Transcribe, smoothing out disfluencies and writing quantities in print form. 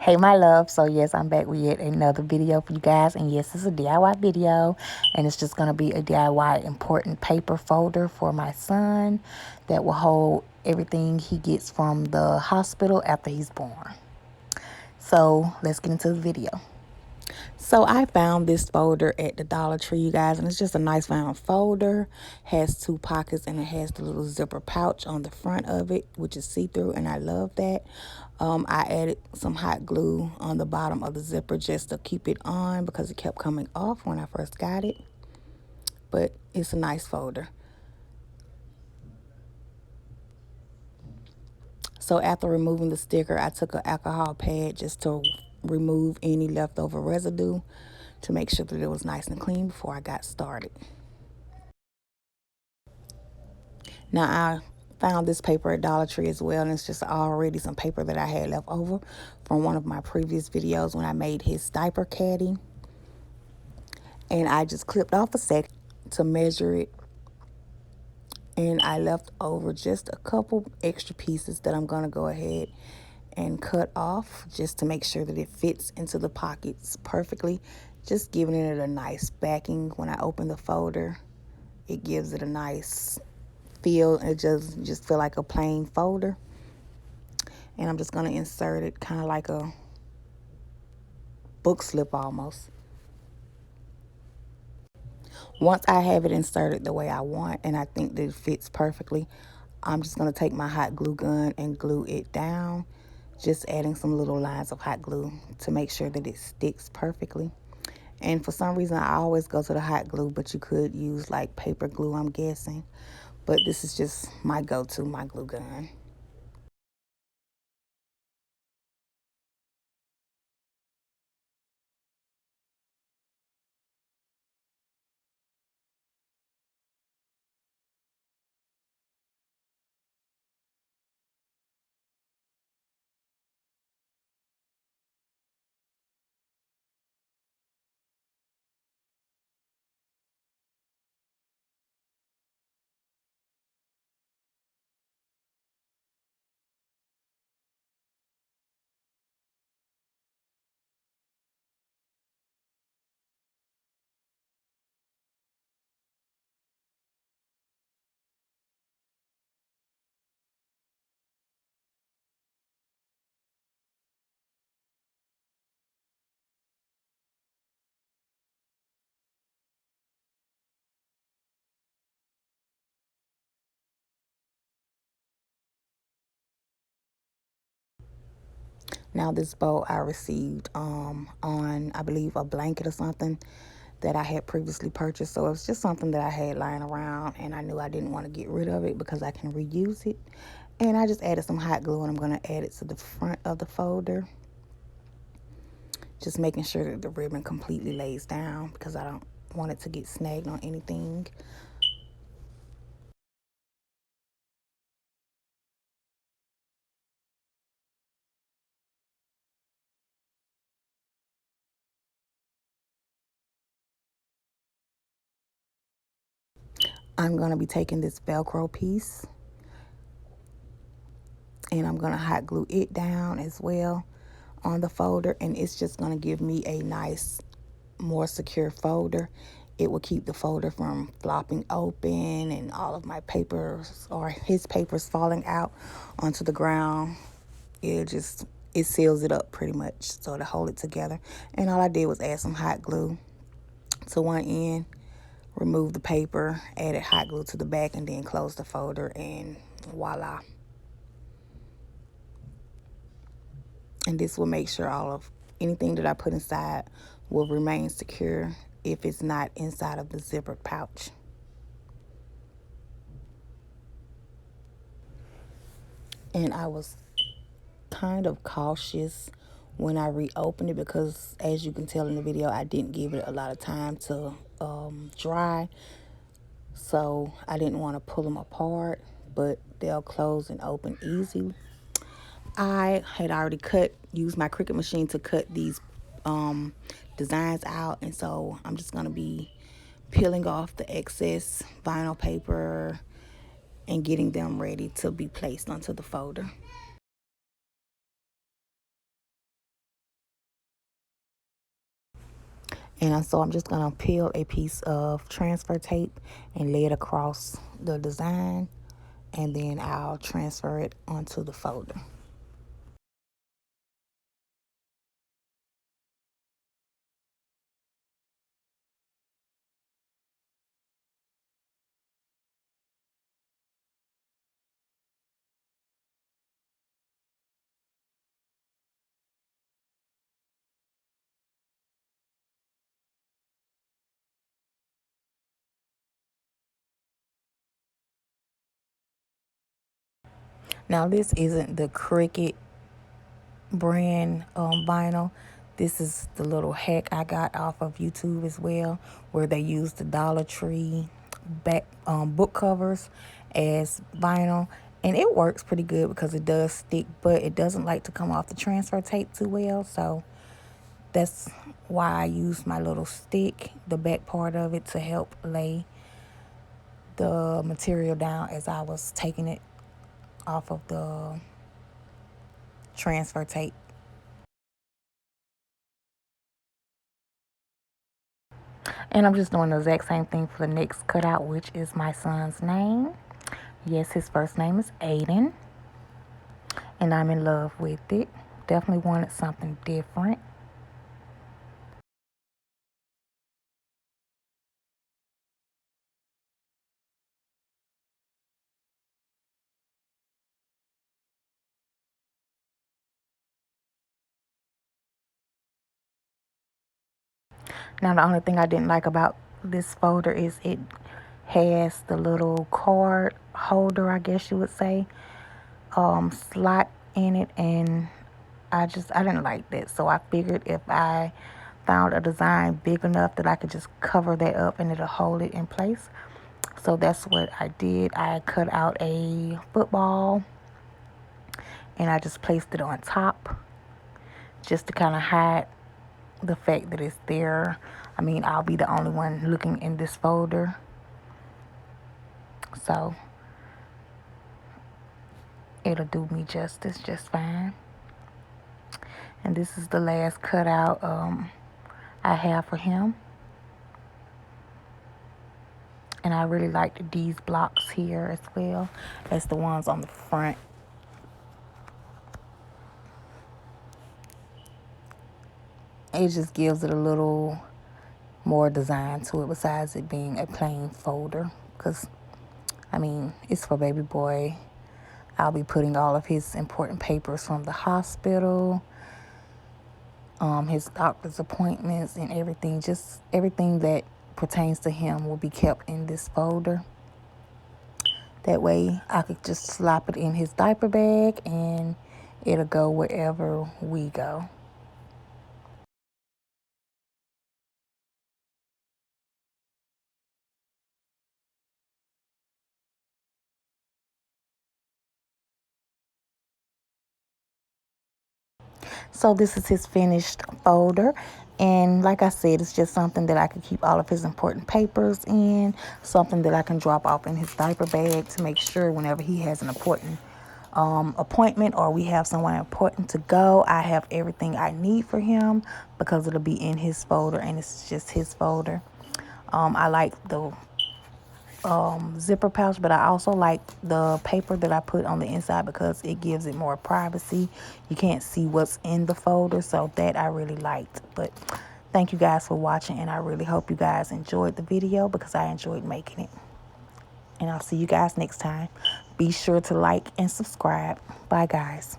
Hey my love, so yes, I'm back with yet another video for you guys, and yes, it's a DIY video, and it's just going to be a DIY important paper folder for my son that will hold everything he gets from the hospital after he's born. So let's get into the video. So I found this folder at the Dollar Tree, you guys, and it's just a nice round folder. Has 2 pockets and it has the little zipper pouch on the front of it, which is see-through, and I love that. I added some hot glue on the bottom of the zipper just to keep it on because it kept coming off when I first got it. But it's a nice folder. So after removing the sticker, I took an alcohol pad just to remove any leftover residue to make sure that it was nice and clean before I got started. Now, I found this paper at Dollar Tree as well, and it's just already some paper that I had left over from one of my previous videos when I made his diaper caddy. And I just clipped off a sec to measure it, and I left over just a couple extra pieces that I'm going to go ahead and cut off just to make sure that it fits into the pockets perfectly, just giving it a nice backing. When I open the folder, it gives it a nice feel. It just feel like a plain folder. And I'm just going to insert it kind of like a book slip almost. Once I have it inserted the way I want and I think that it fits perfectly, I'm just going to take my hot glue gun and glue it down, just adding some little lines of hot glue to make sure that it sticks perfectly. And for some reason, I always go to the hot glue, but you could use like paper glue, I'm guessing. But this is just my go-to, my glue gun. Now this bow I received on, I believe, a blanket or something that I had previously purchased. So it was just something that I had lying around, and I knew I didn't want to get rid of it because I can reuse it. And I just added some hot glue, and I'm going to add it to the front of the folder, just making sure that the ribbon completely lays down because I don't want it to get snagged on anything. I'm going to be taking this Velcro piece and I'm going to hot glue it down as well on the folder, and it's just going to give me a nice, more secure folder. It will keep the folder from flopping open and all of my papers or his papers falling out onto the ground. It seals it up pretty much so to hold it together. And all I did was add some hot glue to one end, remove the paper, added hot glue to the back, and then close the folder, and voila. And this will make sure all of anything that I put inside will remain secure if it's not inside of the zippered pouch. And I was kind of cautious when I reopened it because, as you can tell in the video, I didn't give it a lot of time to dry. So I didn't want to pull them apart, but they'll close and open easy. I had already used my Cricut machine to cut these designs out, and so I'm just going to be peeling off the excess vinyl paper and getting them ready to be placed onto the folder. And so I'm just going to peel a piece of transfer tape and lay it across the design, and then I'll transfer it onto the folder. Now this isn't the Cricut brand vinyl. This is the little hack I got off of YouTube as well, where they use the Dollar Tree back book covers as vinyl, and it works pretty good because it does stick, but it doesn't like to come off the transfer tape too well. So that's why I use my little stick, the back part of it, to help lay the material down as I was taking it off of the transfer tape. And I'm just doing the exact same thing for the next cutout, which is my son's name. Yes, his first name is Aiden, and I'm in love with it. Definitely wanted something different. Now, the only thing I didn't like about this folder is it has the little card holder, I guess you would say, slot in it, and I didn't like that. So I figured if I found a design big enough that I could just cover that up and it'll hold it in place. So that's what I did. I cut out a football and I just placed it on top just to kind of hide the fact that it's there. I mean, I'll be the only one looking in this folder. So it'll do me justice just fine. And this is the last cutout I have for him. And I really liked these blocks here as well as the ones on the front. It just gives it a little more design to it besides it being a plain folder. Because, I mean, it's for baby boy. I'll be putting all of his important papers from the hospital, his doctor's appointments, and everything. Just everything that pertains to him will be kept in this folder. That way I could just slap it in his diaper bag and it'll go wherever we go. So this is his finished folder. And like I said, it's just something that I can keep all of his important papers in, something that I can drop off in his diaper bag to make sure whenever he has an important appointment or we have someone important to go, I have everything I need for him because it'll be in his folder and it's just his folder. I like the zipper pouch, but I also like the paper that I put on the inside because it gives it more privacy. You can't see what's in the folder, so that I really liked. But thank you guys for watching, and I really hope you guys enjoyed the video because I enjoyed making it. And I'll see you guys next time. Be sure to like and subscribe. Bye guys.